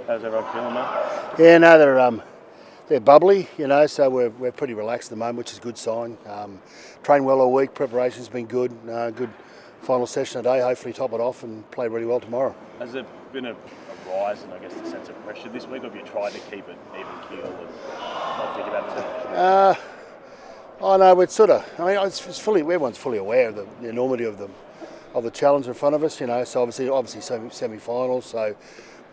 How's everyone feeling, mate? Yeah, no, they're bubbly, so we're pretty relaxed at the moment, which is a good sign. Trained well all week, preparation's been good. Good final session today, hopefully top it off and play really well tomorrow. Has there been a rise in, I guess, the sense of pressure this week, or have you tried to keep it even keel and not think about it too much? Oh no, it's sort of. I mean, everyone's fully aware of the enormity of the challenge in front of us. So obviously semi-finals. So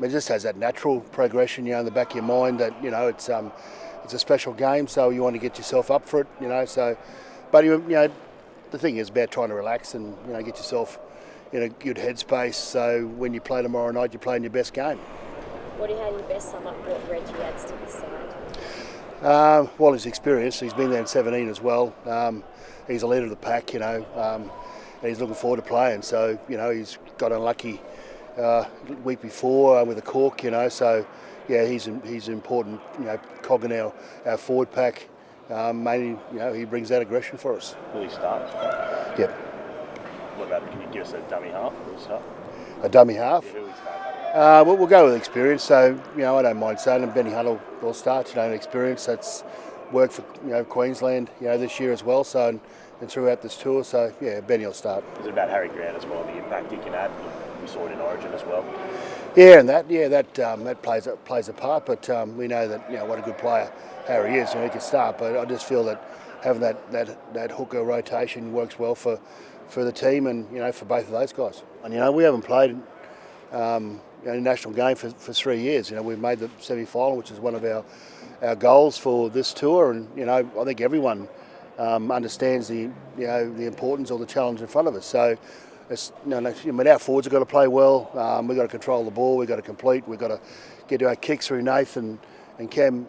it just has that natural progression, in the back of your mind that it's a special game. So you want to get yourself up for it, So, but the thing is about trying to relax and get yourself in a good headspace. So when you play tomorrow night, you're playing your best game. How do you best sum up what Reggie adds to the side? Well, his experience. He's been there in 17 as well. He's a leader of the pack, and he's looking forward to playing. So, he's got unlucky week before with a cork, So, yeah, he's an important, cog in our forward pack. Mainly, he brings that aggression for us. Will he start? Yep. What about, can you give us a dummy half? Will he start? A dummy half? Yeah, who will he start? We'll go with experience. So, I don't mind saying him. Benny Huddle will start. Experience that's worked for Queensland, this year as well. So and throughout this tour. So yeah, Benny will start. Is it about Harry Grant as well? The impact he can add. We saw it in Origin as well. Yeah, and that plays a part. But we know that what a good player Harry is. He can start. But I just feel that having that hooker rotation works well for the team and for both of those guys. And we haven't played. A national game for 3 years. We've made the semi-final, which is one of our goals for this tour, and I think everyone understands the importance or the challenge in front of us. So, our forwards have got to play well. We've got to control the ball. We've got to complete. We've got to get our kicks through Nathan and Cameron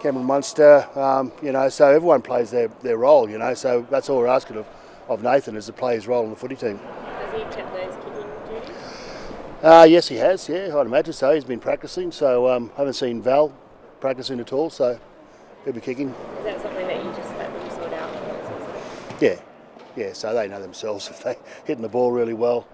Munster. So everyone plays their role. So that's all we're asking of Nathan is to play his role in the footy team. Has he kept those kicking duties? Yes, he has. Yeah, I'd imagine so. He's been practicing. So haven't seen Val practicing at all. So he'll be kicking. Is that something that you just let them sort out? Yeah. So they know themselves if they're hitting the ball really well.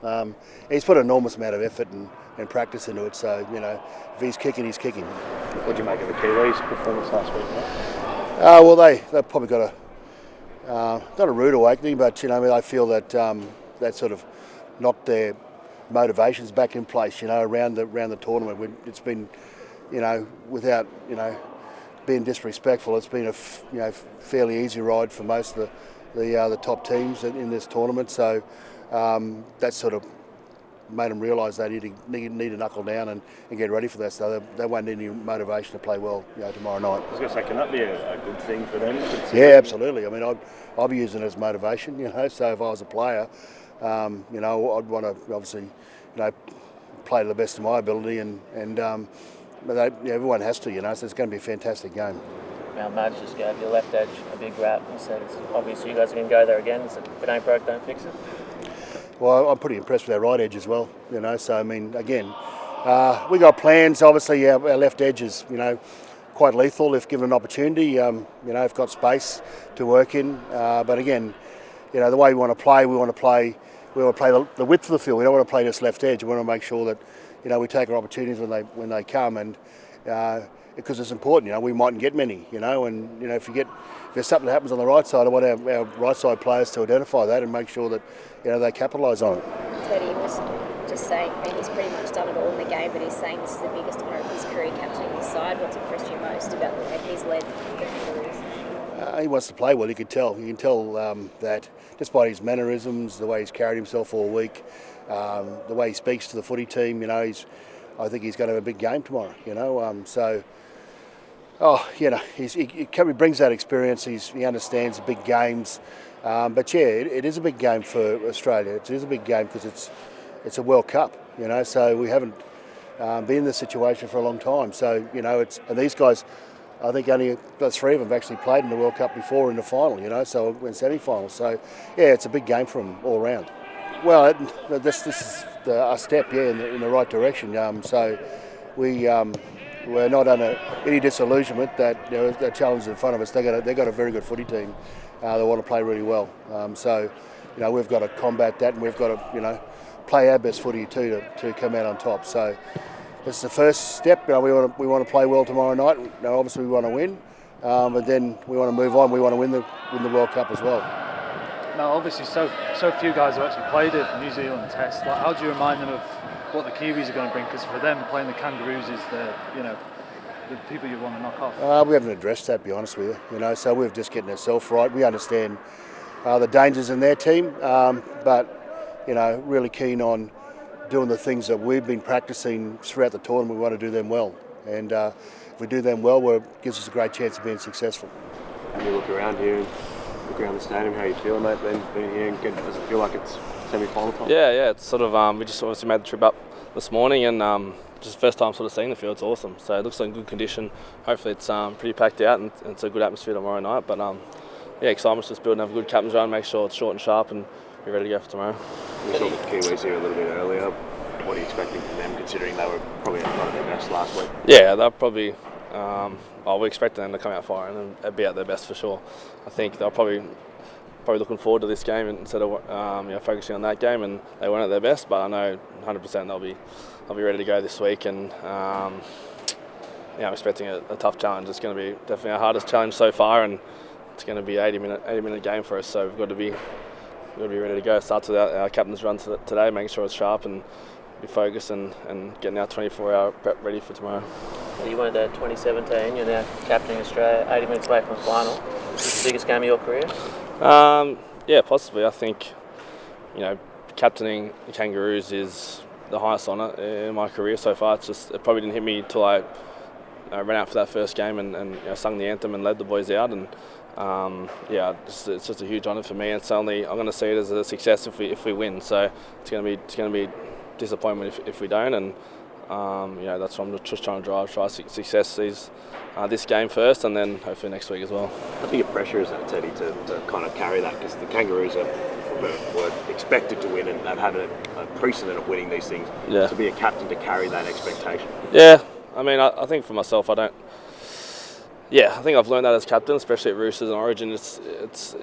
He's put an enormous amount of effort and practice into it. So if he's kicking, he's kicking. What do you make of the Kiwis' performance last week, mate? Well, they've probably got a rude awakening, but I feel that that sort of knocked their motivations back in place, around the tournament. It's been, without, being disrespectful, it's been a fairly easy ride for most of the top teams in this tournament. So that sort of made them realise they need to knuckle down and get ready for that. So they won't need any motivation to play well, tomorrow night. I was going to say, can that be a good thing for them? Yeah, absolutely. I mean, I'll be using it as motivation. So if I was a player, I'd want to obviously, play to the best of my ability, but everyone has to, so it's going to be a fantastic game. Now, Madge just gave your left edge a big rap. He said it's obvious you guys are going to go there again. He said, if it ain't broke, don't fix it. Well, I'm pretty impressed with our right edge as well, So, I mean, again, we got plans. Obviously, our left edge is, quite lethal if given an opportunity. If got space to work in. But again, the way we want to play the width of the field. We don't want to play this left edge. We want to make sure that we take our opportunities when they come, and because it's important. We mightn't get many. And if there's something that happens on the right side, I want our right side players to identify that and make sure that they capitalise on it. Teddy was just saying he's pretty much done it all in the game, but he's saying this is the biggest honour of his career captaining his side. What's impressed you most about the way he's led the Kangaroos? He wants to play well. You can tell. That despite his mannerisms, the way he's carried himself all week, the way he speaks to the footy team, I think he's going to have a big game tomorrow. He brings that experience. He understands the big games. But yeah, it is a big game for Australia. It is a big game because it's a World Cup. So we haven't been in this situation for a long time. So and these guys. I think only about 3 of them have actually played in the World Cup before in the final, so in semi-finals. So, yeah, it's a big game for them all round. Well, this is a step, in the right direction. So we're not under any disillusionment that the challenge in front of us. They got a very good footy team. They want to play really well. So, we've got to combat that, and we've got to, play our best footy too to come out on top. So. it's the first step. We want to play well tomorrow night. Obviously we want to win, but then we want to move on. We want to win the World Cup as well. Now, obviously, so few guys have actually played at New Zealand Test. Like, how do you remind them of what the Kiwis are going to bring? Because for them, playing the Kangaroos is the people you want to knock off. We haven't addressed that, to be honest with you. So we're just getting ourselves right. We understand the dangers in their team, but really keen on doing the things that we've been practicing throughout the tournament. We want to do them well, and if we do them well, it gives us a great chance of being successful. When you look around here and look around the stadium, how are you feeling, mate? Being here, and does it feel like it's semi-final time? Yeah. It's sort of we just obviously made the trip up this morning, and just the first time sort of seeing the field. It's awesome. So it looks like in good condition. Hopefully it's pretty packed out, and it's a good atmosphere tomorrow night. But excitement's just building, have a good captain's run, make sure it's short and sharp, and be ready to go for tomorrow. We saw the Kiwis here a little bit earlier. What are you expecting from them, considering they were probably not at their best last week? Yeah, they'll probably. We're expecting them to come out firing and be at their best for sure. I think they'll probably looking forward to this game instead of focusing on that game, and they weren't at their best. But I know 100% they'll be ready to go this week, and I'm expecting a tough challenge. It's going to be definitely our hardest challenge so far, and it's going to be an 80-minute game for us. So we've got to be ready to go. Starts with our captain's run today, making sure it's sharp and be focused and getting our 24-hour prep ready for tomorrow. You went to 2017, you're now captaining Australia, 80 minutes away from the final. Is this the biggest game of your career? Yeah, possibly. I think, captaining the Kangaroos is the highest honour in my career so far. It probably didn't hit me till I ran out for that first game and sung the anthem and led the boys out. And it's just a huge honour for me. And I'm going to see it as a success if we win. So it's going to be disappointment if we don't. And that's what I'm just trying to try success this game first, and then hopefully next week as well. How big a pressure is that, Teddy, to kind of carry that? Because the Kangaroos were expected to win, and they've had a precedent of winning these things. Yeah. To be a captain, to carry that expectation. Yeah, I think for myself, I think I've learned that as captain, especially at Roosters and Origin. It's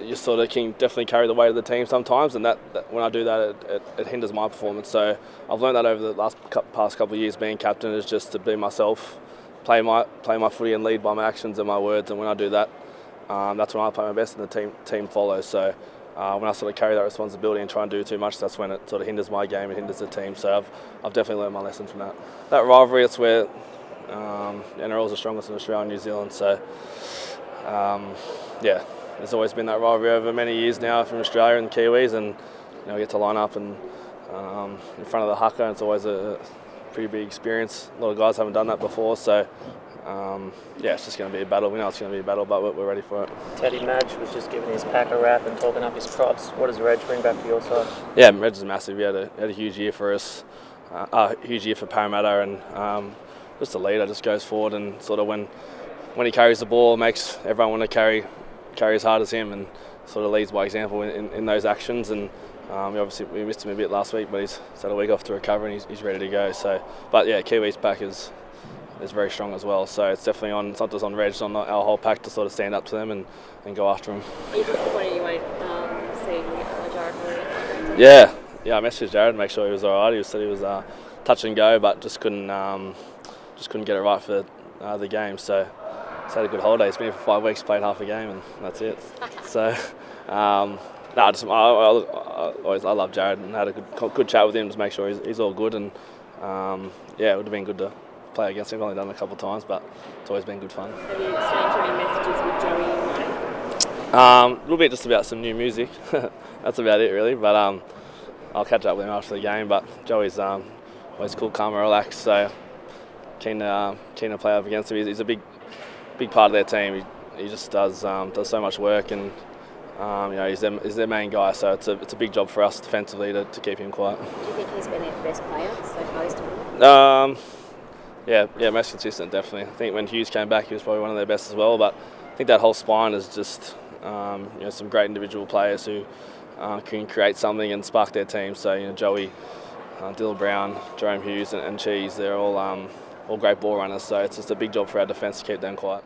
you sort of can definitely carry the weight of the team sometimes, and that when I do that, it hinders my performance. So I've learned that over the past couple of years being captain is just to be myself, play my footy and lead by my actions and my words. And when I do that, that's when I play my best, and the team follows. So when I sort of carry that responsibility and try and do too much, that's when it sort of hinders my game and hinders the team. So I've definitely learned my lesson from that. That rivalry, it's where NRL is the strongest in Australia and New Zealand, so there's always been that rivalry over many years now from Australia and the Kiwis, and we get to line up and in front of the haka, and it's always a pretty big experience. A lot of guys haven't done that before, so it's just going to be a battle. We know it's going to be a battle, but we're ready for it. Teddy Madge was just giving his pack a rap and talking up his props. What does Reg bring back to your side? Yeah, Reg is massive. He had a huge year for us, a huge year for Parramatta, and just a leader, just goes forward and sort of when he carries the ball, makes everyone want to carry as hard as him, and sort of leads by example in those actions. And we missed him a bit last week, but he's had a week off to recover and he's ready to go. So, but yeah, Kiwis pack is very strong as well. So it's definitely on. It's not just on Reg, it's on our whole pack to sort of stand up to them and go after them. Are you disappointed you won't see Jared Murray? Yeah. I messaged Jared to make sure he was all right. He said he was touch and go, but just couldn't get it right for the game. So he's had a good holiday. He's been here for 5 weeks, played half a game, and that's it. So I love Jared and had a good chat with him to make sure he's all good. And it would have been good to play against him. I've only done it a couple of times, but it's always been good fun. Have you exchanged any messages with Joey and Mike? A little bit just about some new music. That's about it really. But I'll catch up with him after the game. But Joey's always cool, calm, and relaxed. So keen to play up against him. He's a big part of their team. He just does so much work, and he's their main guy. So it's a big job for us defensively to keep him quiet. Do you think he's been their best player so far this tournament? Yeah, most consistent definitely. I think when Hughes came back, he was probably one of their best as well. But I think that whole spine is just some great individual players who can create something and spark their team. So Joey, Dylan Brown, Jerome Hughes, and Cheese, they're all great ball runners. So it's just a big job for our defence to keep them quiet.